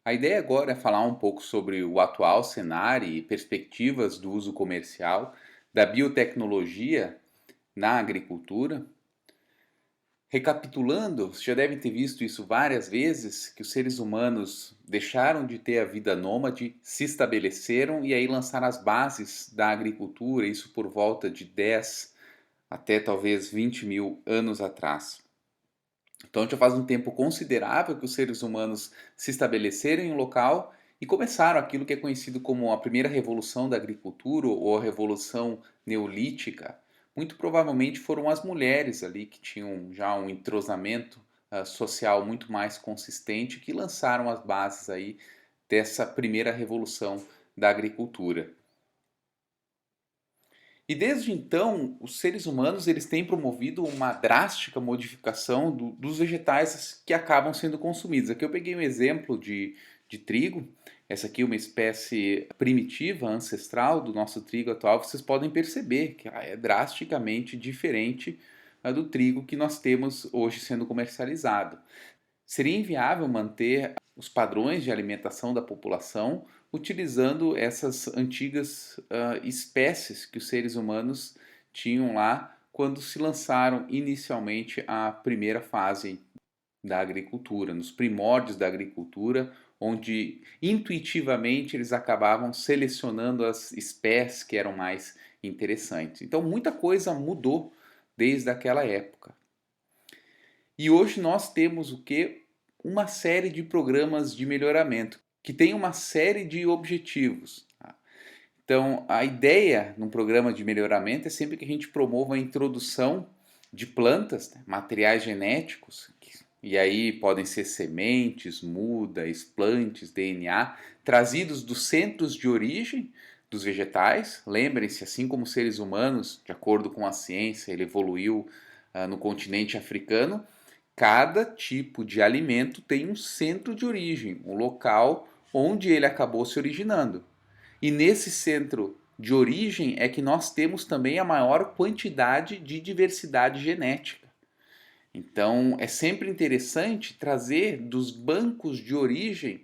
A ideia agora é falar um pouco sobre o atual cenário e perspectivas do uso comercial da biotecnologia na agricultura. Recapitulando, você já deve ter visto isso várias vezes, que os seres humanos deixaram de ter a vida nômade, se estabeleceram e aí lançaram as bases da agricultura, isso por volta de 10 até talvez 20 mil anos atrás. Então já faz um tempo considerável que os seres humanos se estabeleceram em um local e começaram aquilo que é conhecido como a primeira revolução da agricultura ou a revolução neolítica. Muito provavelmente foram as mulheres ali que tinham já um entrosamento social muito mais consistente que lançaram as bases aí dessa primeira revolução da agricultura. E desde então, os seres humanos eles têm promovido uma drástica modificação dos vegetais que acabam sendo consumidos. Aqui eu peguei um exemplo de trigo. Essa aqui é uma espécie primitiva, ancestral do nosso trigo atual. Vocês podem perceber que ela é drasticamente diferente do trigo que nós temos hoje sendo comercializado. Seria inviável manter os padrões de alimentação da população utilizando essas antigas espécies que os seres humanos tinham lá quando se lançaram inicialmente à primeira fase da agricultura, nos primórdios da agricultura, onde intuitivamente eles acabavam selecionando as espécies que eram mais interessantes. Então muita coisa mudou desde aquela época. E hoje nós temos o que? Uma série de programas de melhoramento que tem uma série de objetivos. Tá? Então, a ideia num programa de melhoramento é sempre que a gente promova a introdução de plantas, né, materiais genéticos, e aí podem ser sementes, muda, explantes, DNA, trazidos dos centros de origem dos vegetais. Lembrem-se, assim como os seres humanos, de acordo com a ciência, ele evoluiu no continente africano. Cada tipo de alimento tem um centro de origem, um local onde ele acabou se originando. E nesse centro de origem é que nós temos também a maior quantidade de diversidade genética. Então é sempre interessante trazer dos bancos de origem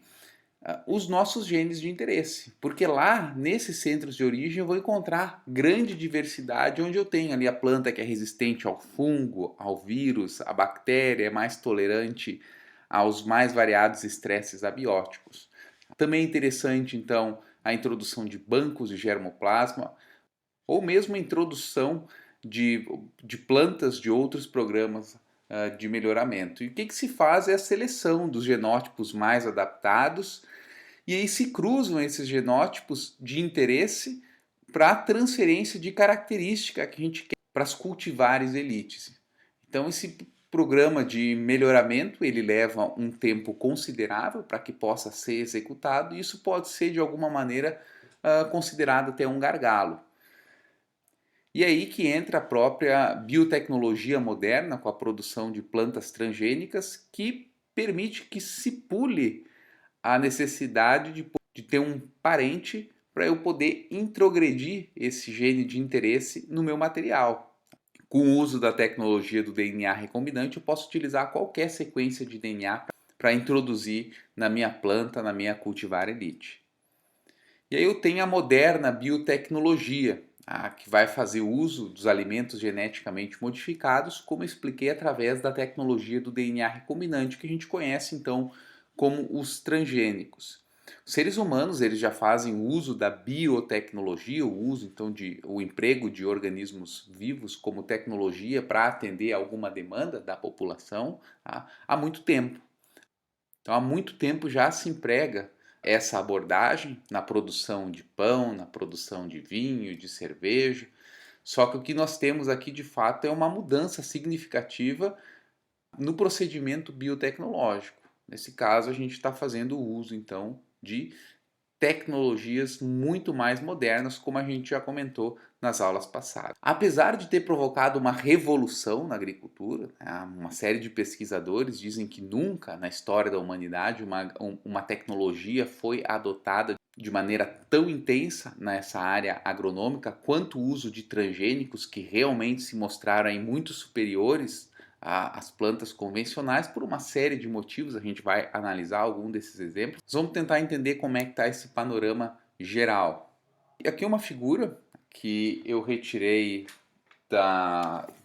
os nossos genes de interesse, porque lá nesses centros de origem eu vou encontrar grande diversidade, onde eu tenho ali a planta que é resistente ao fungo, ao vírus, à bactéria, é mais tolerante aos mais variados estresses abióticos. Também é interessante então a introdução de bancos de germoplasma ou mesmo a introdução de plantas de outros programas de melhoramento. E o que se faz é a seleção dos genótipos mais adaptados e aí se cruzam esses genótipos de interesse para a transferência de característica que a gente quer para as cultivares elites. Então esse programa de melhoramento ele leva um tempo considerável para que possa ser executado e isso pode ser de alguma maneira considerado até um gargalo. E aí que entra a própria biotecnologia moderna com a produção de plantas transgênicas que permite que se pule a necessidade de ter um parente para eu poder introgredir esse gene de interesse no meu material. Com o uso da tecnologia do DNA recombinante, eu posso utilizar qualquer sequência de DNA para introduzir na minha planta, na minha cultivar elite. E aí eu tenho a moderna biotecnologia, que vai fazer uso dos alimentos geneticamente modificados, como eu expliquei através da tecnologia do DNA recombinante, que a gente conhece então como os transgênicos. Os seres humanos eles já fazem uso da biotecnologia, o uso então o emprego de organismos vivos como tecnologia para atender alguma demanda da população há muito tempo. Então há muito tempo já se emprega essa abordagem na produção de pão, na produção de vinho, de cerveja. Só que o que nós temos aqui de fato é uma mudança significativa no procedimento biotecnológico. Nesse caso, a gente está fazendo uso então de tecnologias muito mais modernas, como a gente já comentou nas aulas passadas. Apesar de ter provocado uma revolução na agricultura, né, uma série de pesquisadores dizem que nunca na história da humanidade uma tecnologia foi adotada de maneira tão intensa nessa área agronômica quanto o uso de transgênicos que realmente se mostraram aí muito superiores as plantas convencionais por uma série de motivos. A gente vai analisar algum desses exemplos. Vamos tentar entender como é que está esse panorama geral. E aqui uma figura que eu retirei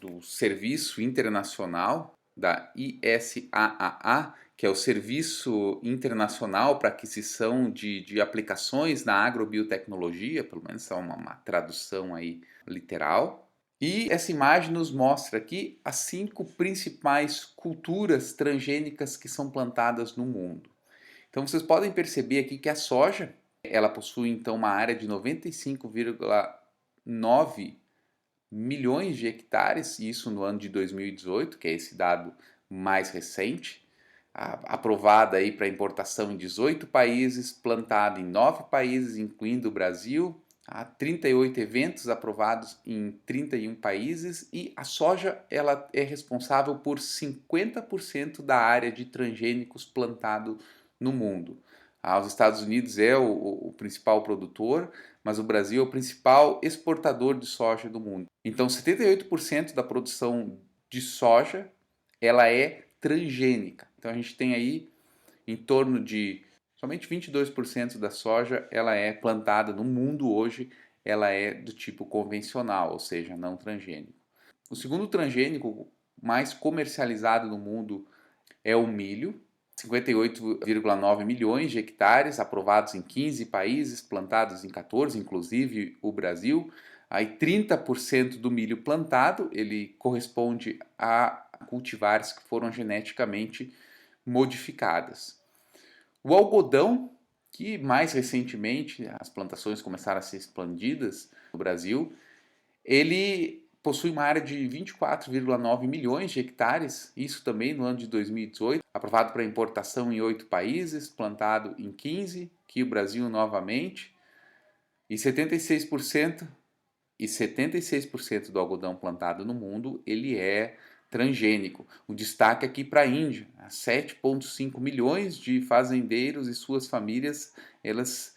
do Serviço Internacional, da ISAA, que é o Serviço Internacional para Aquisição de Aplicações na Agrobiotecnologia, pelo menos é uma tradução aí literal. E essa imagem nos mostra aqui as 5 principais culturas transgênicas que são plantadas no mundo. Então vocês podem perceber aqui que a soja, ela possui então uma área de 95,9 milhões de hectares, isso no ano de 2018, que é esse dado mais recente, aprovada aí para importação em 18 países, plantada em 9 países, incluindo o Brasil. Há 38 eventos aprovados em 31 países e a soja ela é responsável por 50% da área de transgênicos plantado no mundo. Os Estados Unidos é o principal produtor, mas o Brasil é o principal exportador de soja do mundo. Então, 78% da produção de soja ela é transgênica. Então, a gente tem aí em torno de somente 22% da soja ela é plantada no mundo hoje, ela é do tipo convencional, ou seja, não transgênico. O segundo transgênico mais comercializado no mundo é o milho, 58,9 milhões de hectares, aprovados em 15 países, plantados em 14, inclusive o Brasil. Aí 30% do milho plantado, ele corresponde a cultivares que foram geneticamente modificadas. O algodão, que mais recentemente as plantações começaram a ser expandidas no Brasil, ele possui uma área de 24,9 milhões de hectares, isso também no ano de 2018, aprovado para importação em 8 países, plantado em 15, aqui o Brasil novamente, e 76% do algodão plantado no mundo, ele é transgênico. O destaque aqui para a Índia, 7,5 milhões de fazendeiros e suas famílias, elas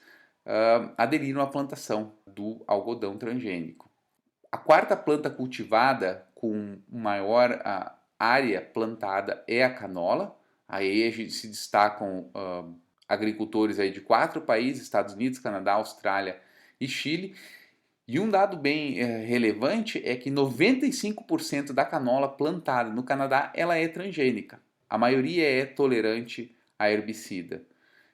aderiram à plantação do algodão transgênico. A quarta planta cultivada com maior área plantada é a canola. Aí a gente se destacam agricultores aí de 4 países, Estados Unidos, Canadá, Austrália e Chile. E um dado bem relevante é que 95% da canola plantada no Canadá ela é transgênica. A maioria é tolerante a herbicida.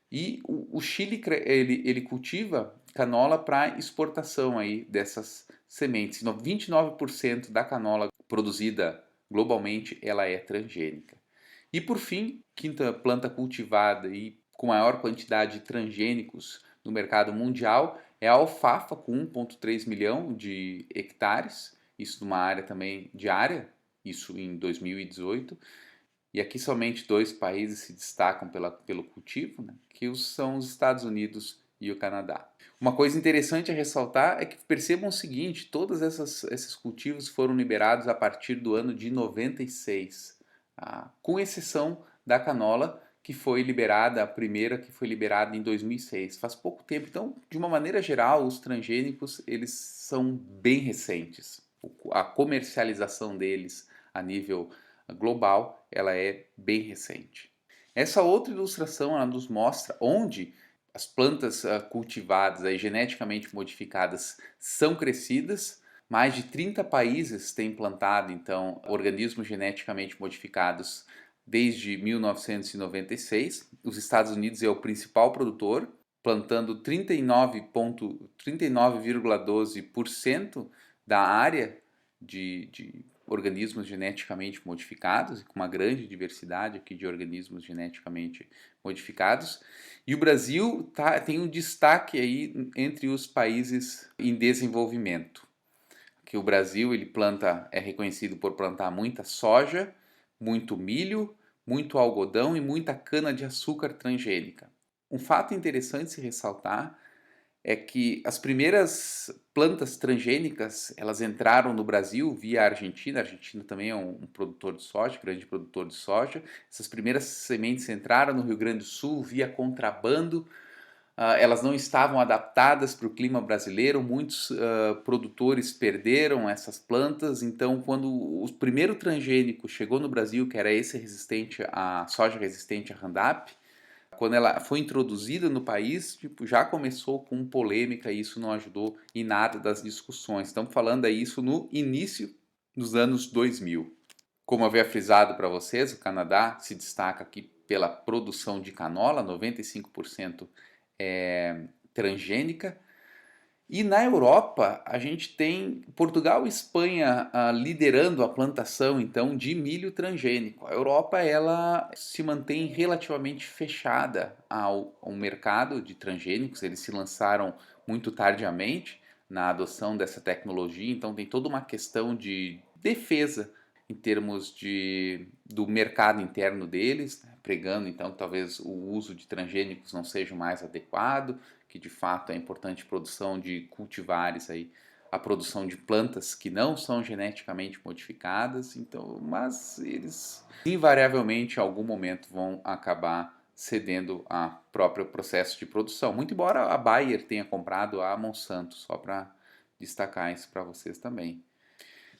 E o Chile ele cultiva canola para exportação aí dessas sementes. 29% da canola produzida globalmente ela é transgênica. E por fim, quinta planta cultivada e com maior quantidade de transgênicos no mercado mundial é a alfafa, com 1,3 milhão de hectares, isso numa área também diária, isso em 2018. E aqui somente 2 países se destacam pelo cultivo, né, que são os Estados Unidos e o Canadá. Uma coisa interessante a ressaltar é que percebam o seguinte, todos esses cultivos foram liberados a partir do ano de 96, com exceção da canola, que foi liberada, a primeira que foi liberada em 2006, faz pouco tempo. Então, de uma maneira geral, os transgênicos eles são bem recentes. A comercialização deles a nível global, ela é bem recente. Essa outra ilustração ela nos mostra onde as plantas cultivadas, geneticamente modificadas, são crescidas. Mais de 30 países têm plantado, então, organismos geneticamente modificados desde 1996. Os Estados Unidos é o principal produtor, plantando 39,12% da área de organismos geneticamente modificados, com uma grande diversidade aqui de organismos geneticamente modificados. E o Brasil tem um destaque aí entre os países em desenvolvimento. Que o Brasil é reconhecido por plantar muita soja, muito milho, muito algodão e muita cana-de-açúcar transgênica. Um fato interessante se ressaltar é que as primeiras plantas transgênicas elas entraram no Brasil via Argentina. A Argentina também é um produtor de soja, grande produtor de soja. Essas primeiras sementes entraram no Rio Grande do Sul via contrabando elas não estavam adaptadas para o clima brasileiro, muitos produtores perderam essas plantas, então quando o primeiro transgênico chegou no Brasil, que era esse resistente à soja resistente à Roundup, quando ela foi introduzida no país, tipo, já começou com polêmica e isso não ajudou em nada das discussões. Estamos falando aí isso no início dos anos 2000. Como eu havia frisado para vocês, o Canadá se destaca aqui pela produção de canola, 95% é transgênica. E na Europa, a gente tem Portugal e Espanha liderando a plantação então de milho transgênico. A Europa ela se mantém relativamente fechada ao mercado de transgênicos, eles se lançaram muito tardiamente na adoção dessa tecnologia, então tem toda uma questão de defesa em termos do mercado interno deles, né, pregando então que talvez o uso de transgênicos não seja o mais adequado, que de fato é importante produção de cultivares aí, a produção de plantas que não são geneticamente modificadas, então, mas eles invariavelmente em algum momento vão acabar cedendo a próprio processo de produção. Muito embora a Bayer tenha comprado a Monsanto, só para destacar isso para vocês também.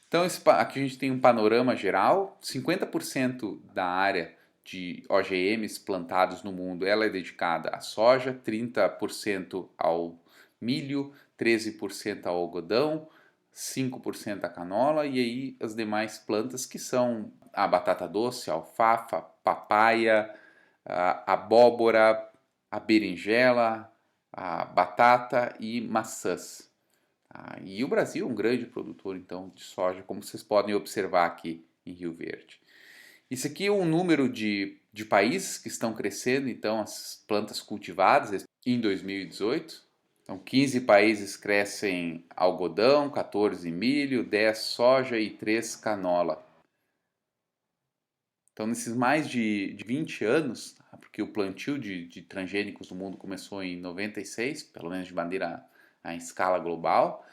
Então, aqui a gente tem um panorama geral: 50% da área de OGMs plantados no mundo ela é dedicada à soja, 30% ao milho, 13% ao algodão, 5% à canola e aí as demais plantas que são a batata doce, a alfafa, papaya, a abóbora, a berinjela, a batata e maçãs. E o Brasil é um grande produtor então de soja, como vocês podem observar aqui em Rio Verde. Isso aqui é um número de países que estão crescendo então as plantas cultivadas em 2018. Então 15 países crescem algodão, 14 milho, 10 soja e 3 canola. Então nesses mais de 20 anos, porque o plantio de transgênicos no mundo começou em 96, pelo menos de maneira em escala global,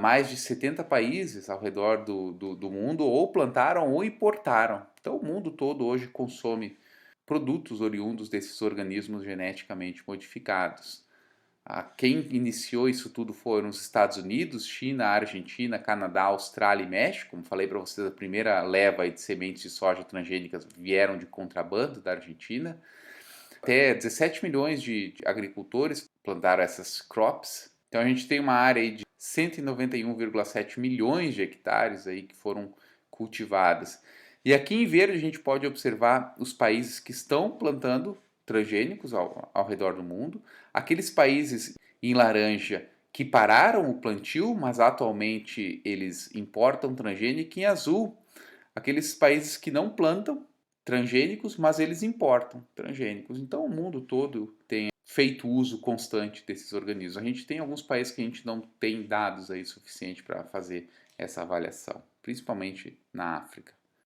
mais de 70 países ao redor do mundo ou plantaram ou importaram. Então o mundo todo hoje consome produtos oriundos desses organismos geneticamente modificados. Quem iniciou isso tudo foram os Estados Unidos, China, Argentina, Canadá, Austrália e México. Como falei para vocês, a primeira leva de sementes de soja transgênicas vieram de contrabando da Argentina. Até 17 milhões de agricultores plantaram essas crops. Então a gente tem uma área aí de 191,7 milhões de hectares aí que foram cultivadas. E aqui em verde a gente pode observar os países que estão plantando transgênicos ao redor do mundo, aqueles países em laranja que pararam o plantio, mas atualmente eles importam transgênico, em azul, aqueles países que não plantam transgênicos, mas eles importam transgênicos. Então o mundo todo tem feito uso constante desses organismos. A gente tem alguns países que a gente não tem dados aí suficiente para fazer essa avaliação, principalmente na África.